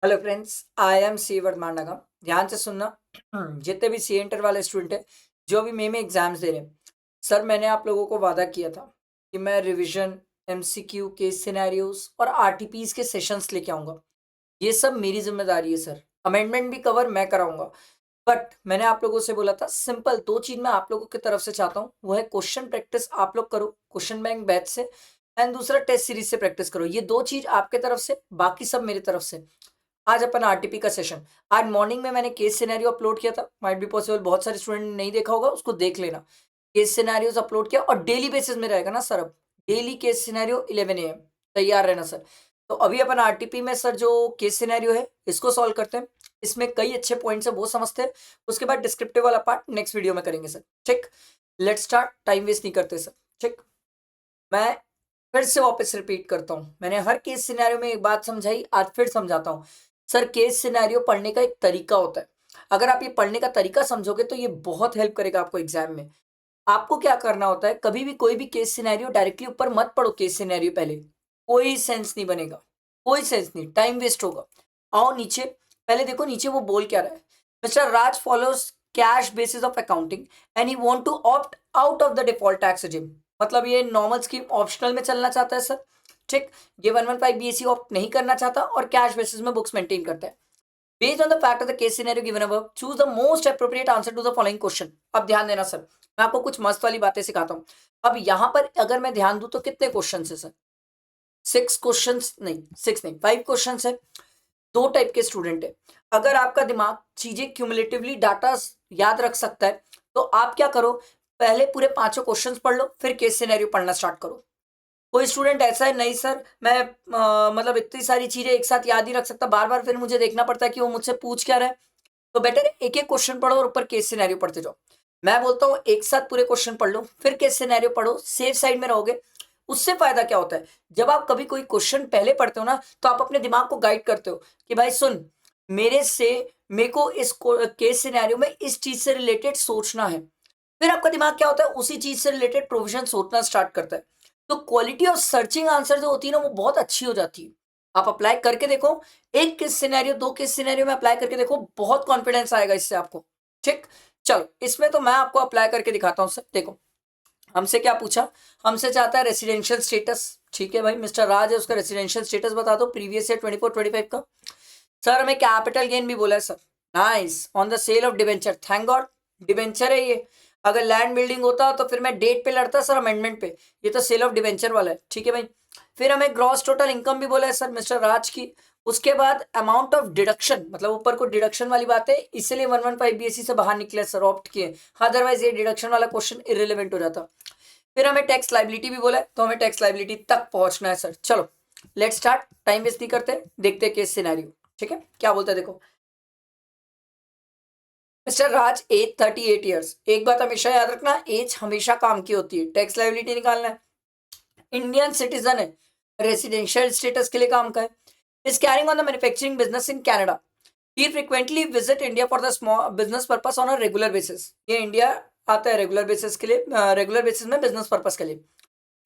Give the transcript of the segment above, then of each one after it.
Hello friends, I am C Vardhaman. ध्यान से सुनना। जितने भी सी इंटर वाले स्टूडेंट हैं जो भी मे में एग्जाम्स दे रहे हैं, सर मैंने आप लोगों को वादा किया था कि मैं रिवीजन, एमसीक्यू के सिनेरियोज और आरटीपीज के सेशंस लेके आऊंगा। ये सब मेरी जिम्मेदारी है सर। अमेंडमेंट भी कवर मैं कराऊंगा। बट मैंने आप लोगों से बोला था सिंपल दो चीज मैं आप लोगों की तरफ से चाहता हूँ, वो है क्वेश्चन प्रैक्टिस आप लोग करो क्वेश्चन बैंक बैच से, एंड दूसरा टेस्ट सीरीज से प्रैक्टिस करो। ये दो चीज आपके तरफ से, बाकी सब मेरी तरफ से। आज अपन आरटीपी का सेशन, आज मॉर्निंग में मैंने केस सिनेरियो अपलोड किया था। माइट बी पॉसिबल बहुत सारे स्टूडेंट ने नहीं देखा होगा, उसको देख लेना। केस सिनेरियोज अपलोड किया और डेली बेसिस में रहेगा ना सर। अब डेली केस सिनेरियो 11 AM तैयार रहना सर। तो अभी अपन आरटीपी में सर जो केस सिनेरियो है इसको सॉल्व करते हैं। इसमें कई अच्छे पॉइंट्स है वो समझते हैं। उसके बाद डिस्क्रिप्टिव वाला पार्ट नेक्स्ट वीडियो में करेंगे सर। ठीक, लेट स्टार्ट, टाइम वेस्ट नहीं करते सर। ठीक, मैं फिर से वापस रिपीट करता हूँ, मैंने हर केस सिनेरियो में एक बात समझाई, आज फिर समझाता हूँ। सर केस सिनेरियो पढ़ने का एक तरीका होता है। अगर आप ये पढ़ने का तरीका समझोगे तो ये बहुत हेल्प करेगा आपको एग्जाम में। आपको क्या करना होता है, कभी भी कोई भी केस सिनेरियो डायरेक्टली ऊपर मत पढ़ो। केस सिनेरियो पहले कोई सेंस नहीं बनेगा, कोई सेंस नहीं, टाइम वेस्ट होगा। आओ नीचे, पहले देखो नीचे वो बोल क्या रहा है। Mister Raj follows cash basis of accounting and he want to opt out of the default tax regime. मतलब ये नॉर्मल स्कीम ऑप्शनल में चलना चाहता है सर। ठीक, ये 115 बीएससी ऑप्ट नहीं करना चाहता और कैश बेसिस में बुक्स मेंटेन करता है। Based on the fact of the case scenario given above, choose the most appropriate answer to the following question. अब ध्यान देना सर, मैं आपको कुछ मस्त वाली बातें सिखाता हूँ। अब यहाँ पर अगर मैं ध्यान दूं तो कितने क्वेश्चन है सर? 6 क्वेश्चन नहीं, 6 नहीं, 5 क्वेश्चन है। दो टाइप के स्टूडेंट है। अगर आपका दिमाग चीजें क्यूमुलेटिवली डाटा याद रख सकता है तो आप क्या करो, पहले पूरे पांचों क्वेश्चंस पढ़ लो, फिर केस सिनेरियो पढ़ना स्टार्ट करो। कोई स्टूडेंट ऐसा है, नहीं सर मैं मतलब इतनी सारी चीजें एक साथ याद ही रख सकता, बार बार फिर मुझे देखना पड़ता है कि वो मुझसे पूछ क्या रहा है। तो बेटर है एक एक क्वेश्चन पढ़ो और ऊपर केस सिनेरियो पढ़ते जाओ। मैं बोलता हूँ एक साथ पूरे क्वेश्चन पढ़ लो फिर केस सिनेरियो पढ़ो, सेफ साइड में रहोगे। उससे फायदा क्या होता है, जब आप कभी कोई क्वेश्चन पहले पढ़ते हो ना तो आप अपने दिमाग को गाइड करते हो कि भाई सुन, मेरे से मेरे को इस केस सिनेरियो में इस चीज से रिलेटेड सोचना है। फिर आपका दिमाग क्या होता है, उसी चीज से रिलेटेड प्रोविजन सोचना स्टार्ट करता है। तो क्वालिटी ऑफ सर्चिंग आंसर जो होती है ना वो बहुत अच्छी हो जाती है। आप अप्लाई करके देखो, एक केस सिनेरियो दो केस सिनेरियो में अप्लाई करके देखो, बहुत कॉन्फिडेंस आएगा इससे आपको। ठीक, चलो इसमें तो मैं आपको अप्लाई करके दिखाता हूँ सर। देखो हमसे क्या पूछा, हमसे चाहता है रेसिडेंशियल स्टेटस। ठीक है भाई, मिस्टर राज है, उसका रेसिडेंशियल स्टेटस बता दो प्रीवियस ईयर 24-25 का। सर हमें कैपिटल गेन भी बोला है sir. Nice, on the sale of debenture, thank God debenture है ये। अगर लैंड बिल्डिंग होता तो फिर मैं डेट पे लड़ता सर, अमेंडमेंट पे। ये तो सेल ऑफ डिबेंचर वाला है। ठीक है भाई, फिर हमें ग्रॉस टोटल इनकम भी बोला है सर मिस्टर राज की। उसके बाद अमाउंट ऑफ डिडक्शन, मतलब ऊपर को डिडक्शन वाली बात है, इसलिए 115 बीएससी से बाहर निकले सर, ऑप्ट किए। अदरवाइज ये डिडक्शन वाला क्वेश्चन इरेलीवेंट हो जाता। फिर हमें टैक्स लाइबिलिटी भी बोला है, तो हमें टैक्स लाइबिलिटी तक पहुंचना है सर। चलो लेट स्टार्ट, टाइम वेस्ट नहीं करते, देखते हैं केस सिनेरियो। ठीक है, क्या बोलता है देखो। मिस्टर राज एज 38 ईयर्स। एक बात हमेशा याद रखना, एज हमेशा काम की होती है। टैक्स लाइबिलिटी निकालना है, इंडियन सिटीजन है, रेसिडेंशियल स्टेटस के लिए काम का है, is carrying on the manufacturing business in Canada, he frequently visit India for the small business purpose on a regular basis. ये इंडिया आता है रेगुलर बेसिस के लिए, रेगुलर बेसिस में बिजनेस पर्पस के लिए।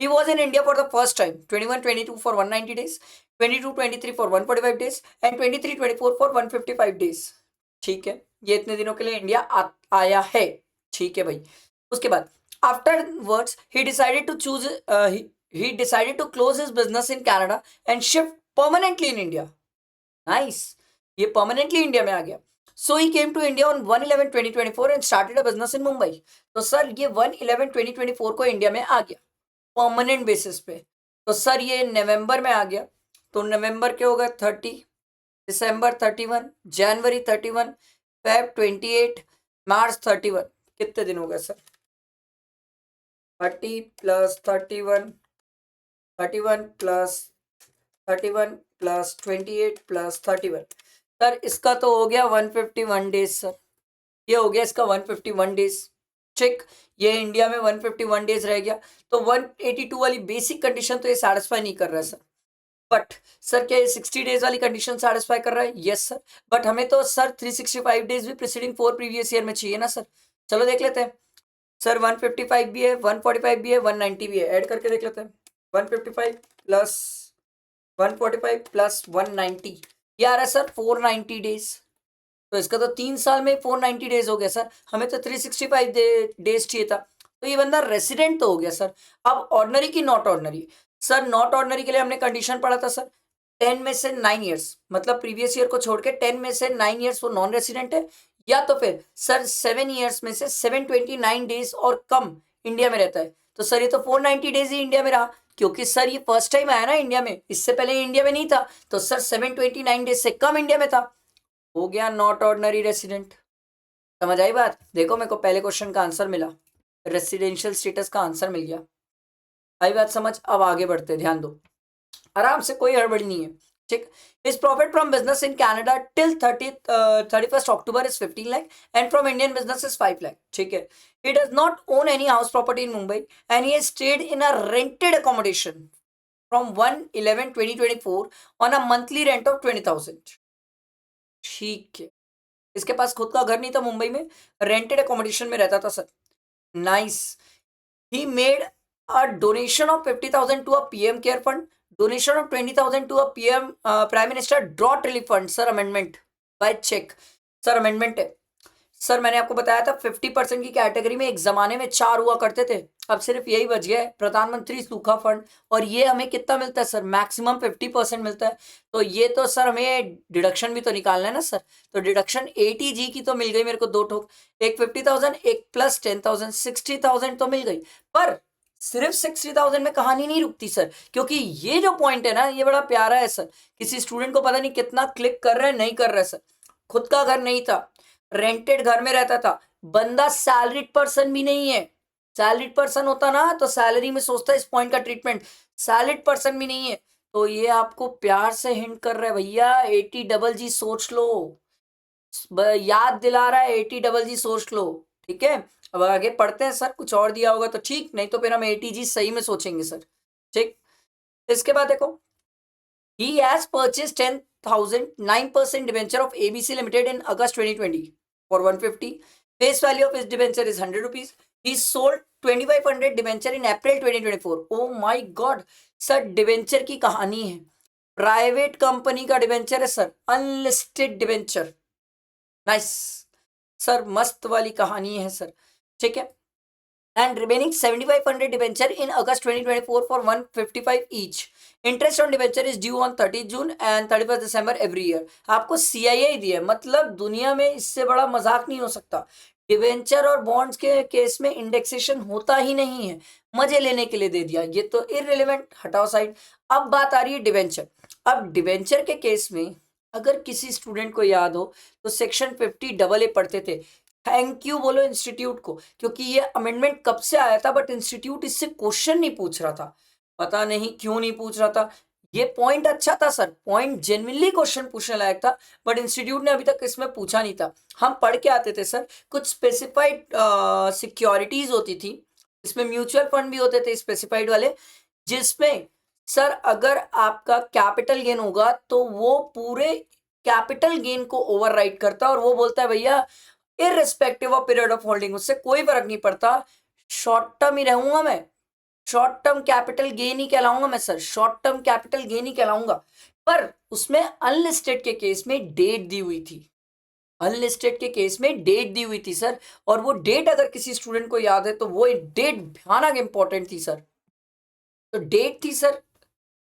He was in India for the first time 21-22 for 190 days, 22-23 for 145 days and 23-24 for 155 days। ठीक है, ये इतने दिनों के लिए इंडिया आया है। ठीक है भाई, उसके बाद afterwards he decided to close his business in Canada and shift permanently in India। Nice, ये परमानेंटली इंडिया में आ गया। So he came to India on 1/11/2024 and started a business in Mumbai. तो सर ये 1/11/2024 को इंडिया में आ गया परमानेंट बेसिस पे। तो सर ये नवंबर में आ गया, तो नवंबर के हो गए 30, दिसंबर 31, जनवरी 31, फेब 28, मार्च 31। कितने दिन हो गए sir? 30 plus 31, 31 plus 31 plus 28 plus 31। Sir इसका तो हो गया 151 डेज सर। ये हो गया इसका 151 डेज। चेक, ये इंडिया में 151 डेज रह गया। तो 182 वाली बेसिक कंडीशन तो ये सेटिस्फाई नहीं कर रहा है सर। बट सर क्या ये 60 डेज वाली कंडीशन सेटिस्फाई कर रहा है? Yes sir. बट हमें तो सर 365 डेज भी प्रीसीडिंग 4 प्रीवियस ईयर में चाहिए ना सर। चलो देख लेते हैं सर, 155 भी है, 145 भी है, 190 भी है, ऐड करके देख लेते हैं। 155 प्लस 145 प्लस 190, ये आ रहा है सर 490 डेज, तो इसका तो 3 साल में 490 डेज हो गया सर, हमें तो 365 डेज चाहिए था, तो ये बंदा रेसिडेंट तो हो गया सर। अब ऑर्डनरी की not ordinary, sir not ordinary के लिए हमने कंडीशन पढ़ा था सर 10 में से 9 ईयर्स, मतलब प्रीवियस ईयर को छोड़ के 10 में से 9 ईयर्स वो नॉन रेसिडेंट है, या तो फिर सर 7 ईयर्स में से 729 डेज और कम इंडिया में रहता है। तो सर ये तो 490 डेज ही इंडिया में रहा, क्योंकि सर ये फर्स्ट टाइम आया ना इंडिया में, इससे पहले ये इंडिया में नहीं था, तो सर 729 डेज से कम इंडिया में था, हो गया नॉट ऑर्डनरी रेसिडेंट। समझ आई बात? देखो मेरे को पहले क्वेश्चन का आंसर मिला, रेसिडेंशियल स्टेटस का आंसर मिल गया। आई बात समझ? अब आगे बढ़ते, ध्यान दो आराम से, कोई हड़बड़ी नहीं है, ठीक। His profit from business in Canada till 31st October is 15 lakh and from Indian business is 5 lakh, ठीक है। He does not own any house property in Mumbai and he has stayed in a rented accommodation from 1/11/2024 on a monthly rent of 20,000, ठीक है। इसके पास खुद का घर नहीं था मुंबई में, रेंटेड अकोमोडेशन में रहता था sir. Nice. He made a donation of 50,000 to a PM care fund, donation of 20,000 to a PM prime minister drought relief fund, sir amendment by cheque, sir amendment है। सर मैंने आपको बताया था 50% की category में एक जमाने में 4 हुआ करते थे, अब सिर्फ यही बच गया है, प्रधानमंत्री सूखा फंड, और ये हमें कितना मिलता है सर? मैक्सिमम 50% मिलता है। तो ये तो सर हमें डिडक्शन भी तो निकालना है ना सर, तो डिडक्शन 80G की तो मिल गई मेरे को 2 ठोक, एक 50,000 एक प्लस 10,000, 60,000 तो मिल गई। पर सिर्फ 60,000 में कहानी नहीं रुकती सर, क्योंकि ये जो पॉइंट है ना ये बड़ा प्यारा है सर, किसी स्टूडेंट को पता नहीं कितना क्लिक कर रहा है नहीं कर रहा है सर। खुद का घर नहीं था, रेंटेड घर में रहता था, बंदा सैलरीड पर्सन भी नहीं है। सैलरीड पर्सन होता ना तो सैलरी में सोचता है इस पॉइंट का ट्रीटमेंट, सैलरीड पर्सन भी नहीं है, तो ये आपको प्यार से हिंट कर रहा है भैया 80 सोच लो, याद दिला रहा है 80 सोच लो, ठीक है। अब आगे पढ़ते हैं सर, कुछ और दिया होगा तो ठीक, नहीं तो फिर हम 80G सही में सोचेंगे सर, ठीक। इसके बाद देखो, he has purchased 10,000 9% debenture of ABC Limited in August 2020 for 150. Face value of his debenture is 100 rupees. He sold 2,500 debenture in April 2024. Oh my God, sir debenture की कहानी है, प्राइवेट कंपनी का डिवेंचर है sir, unlisted debenture. Nice sir, मस्त वाली कहानी है sir, ठीक है। and remaining 7,500 debenture in August 2024 for 155 each. Interest on debenture is due on 30th June and 31st December every year. आपको CIA ही दिया, मतलब दुनिया में इससे बड़ा मजाक नहीं हो सकता। डिवेंचर और बॉन्ड्स के केस में इंडेक्सेशन होता ही नहीं है, मजे लेने के लिए दे दिया, ये तो इररिलेवेंट, हटाओ साइड। अब बात आ रही है डिवेंचर। अब डिवेंचर के केस में अगर किसी स्टूडेंट को याद हो तो सेक्शन 50AA पढ़ते थे, थैंक यू बोलो इंस्टीट्यूट को, क्योंकि ये अमेंडमेंट कब से आया था बट इंस्टीट्यूट इससे क्वेश्चन नहीं पूछ रहा था, पता नहीं क्यों नहीं पूछ रहा था। ये पॉइंट अच्छा था सर, पॉइंट जेन्युइनली क्वेश्चन पूछने लायक था, बट इंस्टीट्यूट ने अभी तक इसमें पूछा नहीं था। हम पढ़ के आते थे सर, कुछ स्पेसिफाइड सिक्योरिटीज होती थी, इसमें म्यूचुअल फंड भी होते थे स्पेसिफाइड वाले, जिसमें सर अगर आपका कैपिटल गेन होगा तो वो पूरे कैपिटल गेन को ओवरराइड करता है और वो बोलता है भैया irrespective of period of holding, उससे कोई फर्क नहीं पड़ता, शॉर्ट टर्म ही रहूंगा मैं, शॉर्ट टर्म कैपिटल गेन ही कहलाऊंगा मैं sir, short term capital gain ही कहलाऊंगा। पर उसमें अनलिस्टेड के केस में डेट दी हुई थी, अनलिस्टेड के केस में डेट दी हुई थी सर, और वो डेट अगर किसी स्टूडेंट को याद है तो वो डेट भयानक इंपॉर्टेंट थी सर। तो डेट थी सर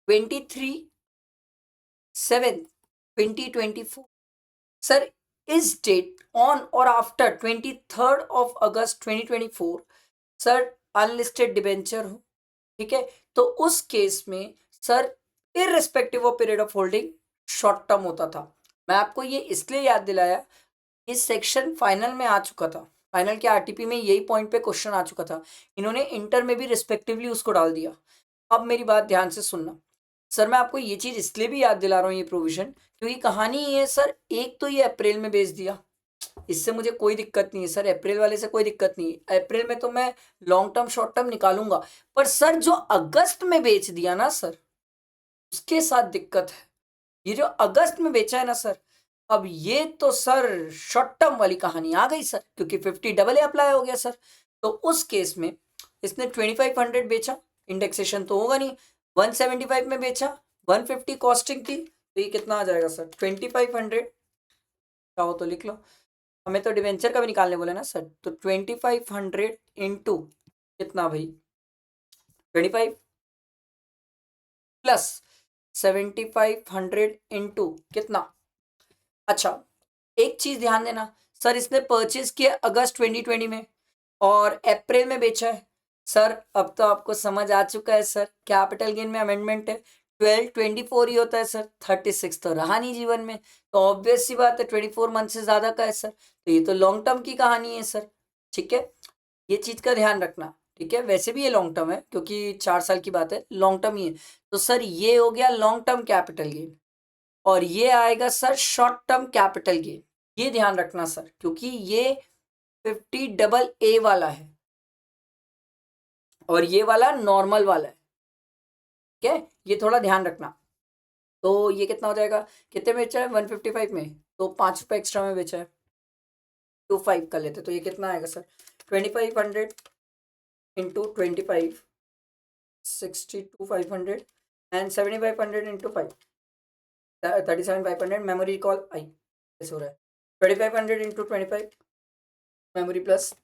23/7/2024 सर। इस डेट ऑन और after 23rd of August 2024 sir unlisted debenture हो, ठीक है, तो उस केस में sir irrespective of period of holding short term होता था। मैं आपको ये इसलिए याद दिलाया, इस सेक्शन फाइनल में आ चुका था, फाइनल के आरटीपी में यही पॉइंट पे क्वेश्चन आ चुका था, इन्होंने इंटर में भी रिस्पेक्टिवली उसको डाल दिया। अब मेरी बात ध्यान से सुनना सर, मैं आपको ये चीज इसलिए भी याद दिला रहा हूँ ये प्रोविजन, क्योंकि कहानी ये है सर, एक तो ये अप्रैल में बेच दिया, इससे मुझे कोई दिक्कत नहीं है सर, अप्रैल वाले से कोई दिक्कत नहीं है, अप्रैल में तो मैं लॉन्ग टर्म शॉर्ट टर्म निकालूंगा, पर सर जो अगस्त में बेच दिया ना सर, उसके साथ दिक्कत है। ये जो अगस्त में बेचा है ना सर, अब ये तो सर शॉर्ट टर्म वाली कहानी आ गई सर, क्योंकि 50AA अप्लाई हो गया सर। तो उस केस में इसने 2500 बेचा, इंडेक्सेशन तो होगा नहीं, 175 में बेचा, 150 कॉस्टिंग थी, तो ये कितना आ जाएगा सर 2500, चाहो तो लिख लो, हमें तो डिवेंचर का भी निकालने बोले ना सर, तो 2500 इंटू कितना भाई 25 प्लस 7500 इंटू कितना। अच्छा एक चीज ध्यान देना सर, इसने परचेज किया अगस्त 2020 में और अप्रैल में बेचा है सर। अब तो आपको समझ आ चुका है सर, कैपिटल गेन में अमेंडमेंट है 1224 ही होता है सर, 36 तो रहा नहीं जीवन में, तो ऑब्वियस सी बात है 24 मंथ से ज्यादा का है सर, तो ये तो लॉन्ग टर्म की कहानी है सर। ठीक है, ये चीज का ध्यान रखना। ठीक है, वैसे भी ये लॉन्ग टर्म है क्योंकि 4 साल की बात है, लॉन्ग टर्म ही है। तो सर ये हो गया लॉन्ग टर्म कैपिटल गेन, और ये आएगा sir short term capital gain. ये ध्यान रखना सर, क्योंकि ये 50AA वाला है और ये वाला नॉर्मल वाला है। ठीक है, ये थोड़ा ध्यान रखना। तो ये कितना हो जाएगा, कितने में बेचा है 155 में, तो 5 रुपए एक्स्ट्रा में बेचा है, 25 कर लेते, तो ये कितना आएगा sir 2500 into 25, 62,500 and 7,500 into 5, 37,500। Memory recall आई कैसे हो रहा है, 2500 इंटू 25 मेमोरी प्लस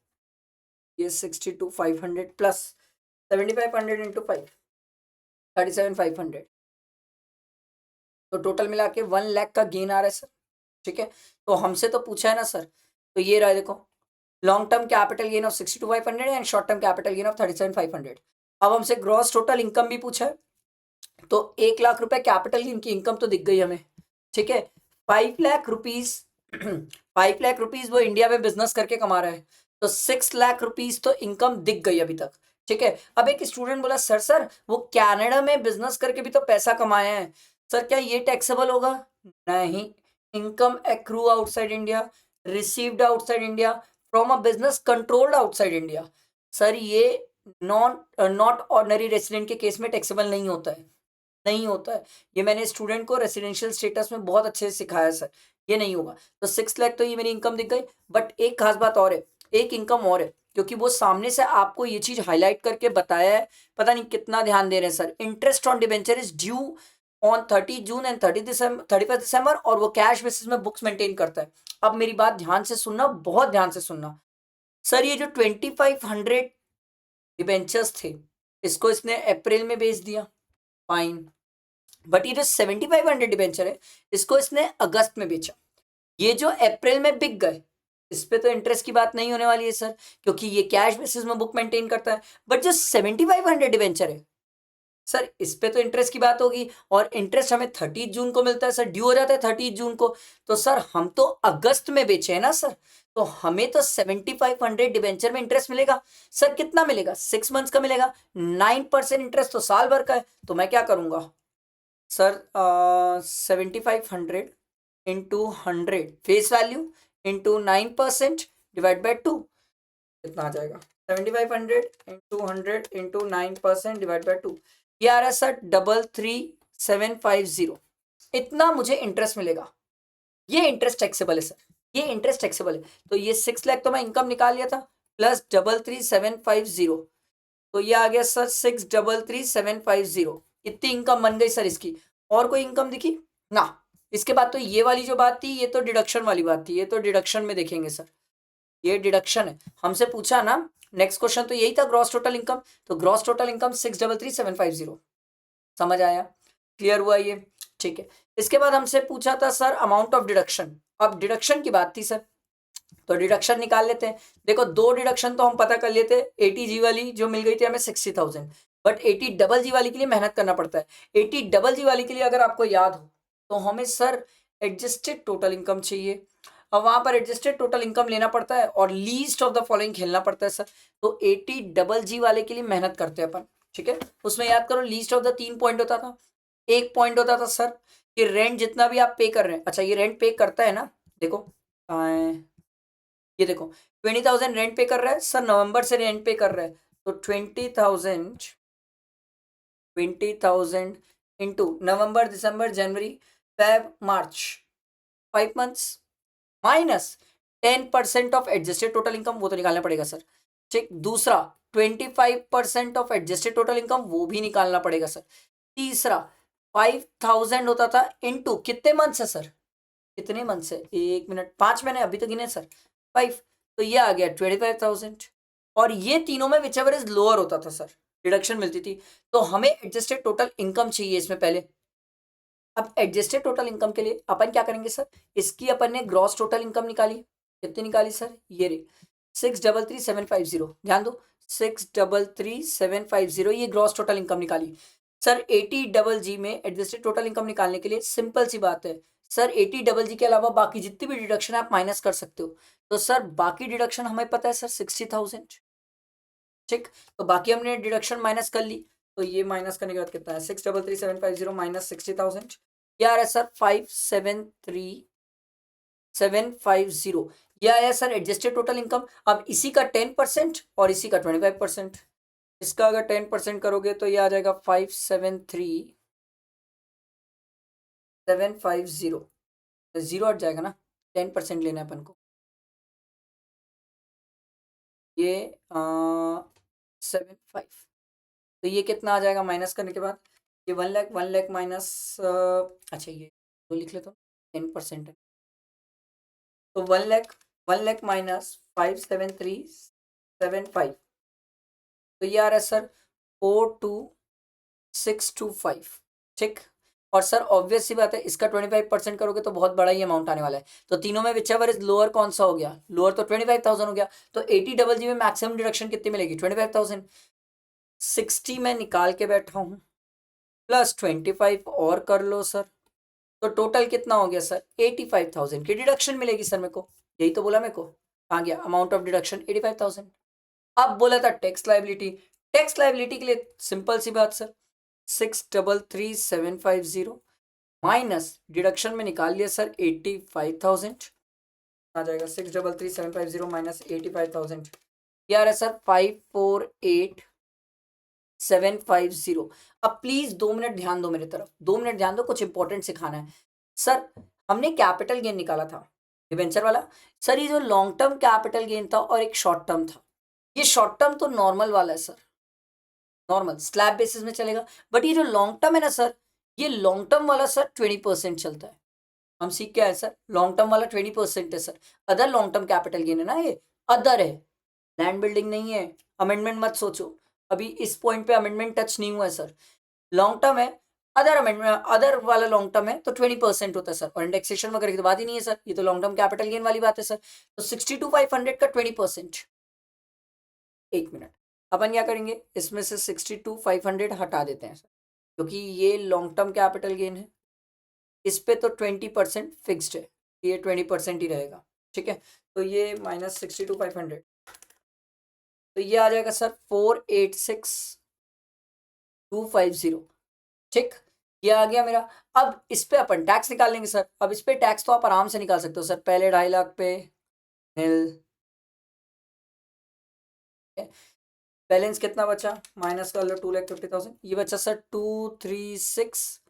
ये 62,500 प्लस 7,500 इंटू 5, 37,500, तो टोटल मिला के 1 लाख का गेन आ रहा है सर। ठीक है, तो हमसे तो पूछा है ना सर, तो ये रहा देखो, long term capital gain of 62,500 and short term capital gain of 37,500। अब हमसे ग्रॉस टोटल इनकम भी पूछा है, तो 1 लाख रुपए कैपिटल गेन की इनकम तो दिख गई हमें। ठीक है, 5 लाख रुपीज 5 लाख रुपीज वो इंडिया में बिजनेस करके कमा रहा है, तो 6 लाख रुपीज तो इनकम दिख गई अभी तक। ठीक है, अब एक स्टूडेंट बोला सर वो कनाडा में बिजनेस करके भी तो पैसा कमाए हैं सर, क्या ये टैक्सेबल होगा? नहीं, income accrue outside India, received outside India, from a business controlled outside India, sir ये नॉट ऑर्डिनरी रेसिडेंट के केस में टैक्सेबल नहीं होता है, नहीं होता है। ये मैंने स्टूडेंट को रेसिडेंशियल स्टेटस में बहुत अच्छे से सिखाया सर, ये नहीं होगा। तो 6 लाख तो ये मेरी इनकम दिख गई, बट एक खास बात और है, एक इनकम और है, क्योंकि वो सामने से आपको ये चीज हाईलाइट करके बताया है, पता नहीं कितना ध्यान दे रहे हैं sir. Interest on debenture is due on 30 June and 31 दिसंबर, और वो कैश बेसिस में बुक्स मेंटेन करता है। अब मेरी बात ध्यान से सुनना, बहुत ध्यान से सुनना सर, ये जो 2500 डिबेंचर्स थे, इसको इसने अप्रैल में बेच दिया, फाइन, बट ये जो 7500 डिबेंचर है, इसको इसने अगस्त में बेचा। ये जो अप्रैल में बिक गए, इस पे तो इंटरेस्ट की बात नहीं होने वाली है सर, क्योंकि ये कैश बेसिस में बुक मेंटेन करता है। बट जो 7500 डिबेंचर है सर, इस पे तो इंटरेस्ट की बात होगी, और इंटरेस्ट हमें 30 जून को मिलता है सर, ड्यू हो जाता है 30 जून को। तो सर हम तो अगस्त में बेचे हैं ना सर, तो हमें तो 7500 डिबेंचर में इंटरेस्ट मिलेगा सर। कितना मिलेगा, 6 मंथ्स का मिलेगा, 9% इंटरेस्ट तो साल भर का है। तो मैं क्या करूंगा sir, 7500 into 100 face value into 9% divide by 2, कितना आ जाएगा 7500 इंटू 100 इंटू 9% डिवाइड बाई 2, ये आ रहा है सर 33750। इतना मुझे इंटरेस्ट मिलेगा, ये इंटरेस्ट टैक्सेबल है सर, ये इंटरेस्ट टैक्सेबल है। तो ये 6 लाख तो मैं इनकम निकाल लिया था, प्लस 33750, तो ये आ गया सर 633,750। इतनी इनकम बन गई सर इसकी। और कोई इनकम दिखी ना? इसके बाद तो ये वाली जो बात थी, ये तो डिडक्शन वाली बात थी, ये तो डिडक्शन में देखेंगे सर, ये डिडक्शन है। हमसे पूछा ना, नेक्स्ट क्वेश्चन तो यही था ग्रॉस टोटल इनकम, तो ग्रॉस टोटल इनकम 633,750। समझ आया, क्लियर हुआ ये? ठीक है, इसके बाद हमसे पूछा था सर अमाउंट ऑफ डिडक्शन। अब डिडक्शन की बात थी सर, तो डिडक्शन निकाल लेते हैं। देखो 2 डिडक्शन तो हम पता कर लेते, 80G वाली जो मिल गई थी हमें 60,000, बट 80GG वाली के लिए मेहनत करना पड़ता है। 80GG वाली के लिए अगर आपको याद हो, तो हमें सर एडजस्टेड टोटल इनकम चाहिए। अब वहां पर एडजस्टेड टोटल इनकम लेना पड़ता है और लीस्ट ऑफ द फॉलोइंग खेलना पड़ता है सर। तो 80GG वाले के लिए मेहनत करते हैं अपन। ठीक है, उसमें याद करो लीस्ट ऑफ द 3 पॉइंट होता था। एक पॉइंट होता था सर कि रेंट जितना भी आप पे कर रहे हैं, अच्छा ये रेंट पे करता है ना, देखो ये देखो 20,000 रेंट पे कर रहा है सर, नवंबर से रेंट पे कर रहा है, तो 20,000 into November December January Feb March, 5 months, minus 10% of adjusted total income, वो तो निकालना पड़ेगा सर। ठीक, दूसरा 25% ऑफ एडजस्टेड टोटल इनकम, वो भी निकालना पड़ेगा सर। तीसरा 5000 होता था इनटू कितने मंथ्स है सर, कितने मंथ्स है, 1 मिनट 5 महीने अभी तो गिने सर 5, तो ये आ गया 25,000। और ये तीनों में विच एवर इज लोअर होता था सर, डिडक्शन मिलती थी। तो हमें एडजस्टेड टोटल इनकम चाहिए इसमें पहले। अब एडजस्टेड टोटल इनकम के लिए अपन क्या करेंगे सर, इसकी अपन ने ग्रॉस टोटल इनकम निकाली, कितनी निकाली सर, ये रे 633,750, ध्यान दो 633,750, ये ग्रॉस टोटल इनकम निकाली। सर 80 में एडजस्टेड टोटल इनकम निकालने के लिए सिंपल सी बात है सर, 80 के अलावा बाकी जितनी भी डिडक्शन आप माइनस कर सकते हो। तो सर बाकी डिडक्शन हमें पता है सर 60,000, ठीक। तो बाकी हमने डिडक्शन माइनस कर ली, तो ये माइनस करने के बाद कितना है 633,750 माइनस 60,000, ये आ रहा है सर 573,750, ये आया सर एडजस्टेड टोटल इनकम। अब इसी का 10% और इसी का 25%, इसका अगर 10% करोगे तो ये आ जाएगा 573,750, जीरो हट जाएगा ना, 10% लेना है अपन को, ये 75, तो ये कितना आ जाएगा माइनस करने के बाद, ये 1 लाख माइनस, अच्छा ये तो लिख लेता हूँ 10% है, तो 1 लाख माइनस 573,750, तो ये आ रहा है सर 42,625, ठीक। और सर ऑब्वियस सी बात है इसका 25% करोगे तो बहुत बड़ा ही अमाउंट आने वाला है। तो तीनों में विच एवर इज लोअर कौन सा हो गया, लोअर तो 25,000 हो गया। तो 80 में मैक्सिमम डिडक्शन कितनी मिलेगी 25,000, 60 में निकाल के बैठा हूँ प्लस 25 और कर लो सर, तो टोटल कितना हो गया सर 85,000 की डिडक्शन मिलेगी सर मेरे को, यही तो बोला मेरे को, आ गया अमाउंट ऑफ डिडक्शन 85,000। अब बोला था टैक्स लाइबिलिटी, टैक्स लाइबिलिटी के लिए सिंपल सी बात सर 633,750 माइनस डिडक्शन में निकाल लिया सर 85,000, आ जाएगा 633,750 माइनस 85,000, ये आ रहा है सर 548,750। अब प्लीज 2 मिनट ध्यान दो मेरी तरफ, 2 मिनट ध्यान दो, कुछ इंपॉर्टेंट सिखाना है सर। हमने कैपिटल गेन निकाला था डिबेंचर वाला, सर ये जो लॉन्ग टर्म कैपिटल गेन था और एक शॉर्ट टर्म था, ये शॉर्ट टर्म तो नॉर्मल वाला है सर, नॉर्मल स्लैब बेसिस में चलेगा, बट ये जो लॉन्ग टर्म है ना सर, ये लॉन्ग टर्म वाला सर 20% चलता है। हम सीख के आए सर, लॉन्ग टर्म वाला 20% है sir, other long term capital gain है ना, ये अदर है, लैंड बिल्डिंग नहीं है। अमेंडमेंट मत सोचो, अभी इस पॉइंट पे अमेंडमेंट टच नहीं हुआ है सर, लॉन्ग टर्म है, अदर अमेंडमेंट अदर वाला लॉन्ग टर्म है तो 20% होता है सर, और इंडेक्सेशन वगैरह की तो बात ही नहीं है सर, ये तो लॉन्ग टर्म कैपिटल गेन वाली बात है सर। तो 62,500 का 20%, 1 मिनट, अपन क्या करेंगे इसमें से 62,500 हटा देते हैं सर, क्योंकि ये लॉन्ग टर्म कैपिटल गेन है, इस पे तो 20% फिक्स्ड है, ये 20% ही रहेगा, ठीक है। तो ये माइनस 62,500, तो ये आ जाएगा सर 486,250, ठीक, ये आ गया मेरा। अब इस पे अपन टैक्स निकाल लेंगे सर, अब इस पे टैक्स तो आप आराम से निकाल सकते हो सर, पहले 2.5 लाख पे नील, बैलेंस कितना बचा माइनस कर लो 2,50,000, ये बचा सर 236,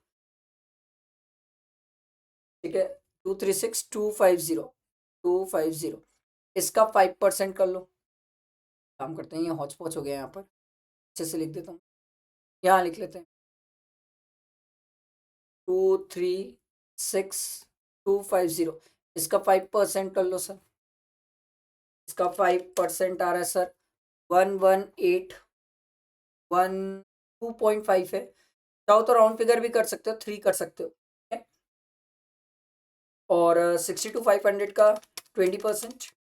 ठीक है 236,250, इसका 5% कर लो, काम करते हैं, ये हौच पौच हो गया यहाँ पर, अच्छे से लिख देता हूँ, यहाँ लिख लेते हैं 236,250, इसका 5% कर लो सर, इसका 5% आ रहा है सर 118,2.5 है, चाहो तो राउंड फिगर भी कर सकते हो, 3 कर सकते हो, ठीक है? और 62,500 का 20%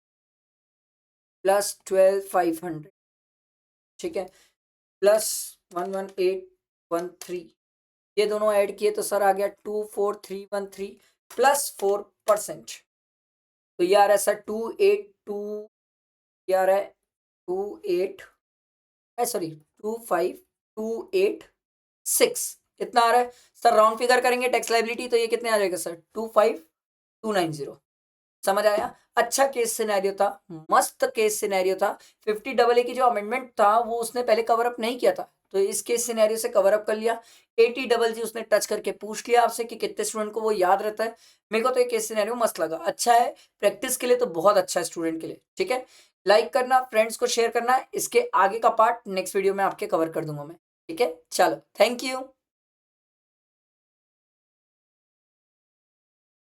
प्लस 12,500, ठीक है, प्लस 118,113, ये दोनों ऐड किए तो सर आ गया 24,313 प्लस 4%, तो ये आ रहा है सर 282, ये आ रहा है 28, सॉरी 25,286, कितना आ रहा है सर, राउंड फिगर करेंगे टैक्स लाइबिलिटी तो ये कितने आ जाएगा सर 25,290, समझ आया। अच्छा केस सिनेरियो था, मस्त केस सिनेरियो था, 50AA की जो अमेंडमेंट था वो उसने पहले कवर अप नहीं किया था, तो इस केस सिनेरियो से कवर अप कर लिया। 80 उसने टच करके पूछ लिया आपसे कि कितने स्टूडेंट को वो याद रहता है, मेरे को तो ये केस सिनेरियो मस्त लगा, अच्छा है प्रैक्टिस के लिए, तो बहुत अच्छा है स्टूडेंट के लिए, ठीक है। लाइक करना, फ्रेंड्स को शेयर करना, इसके आगे का पार्ट नेक्स्ट वीडियो में आपके कवर कर दूंगा मैं, ठीक है। चलो थैंक यू।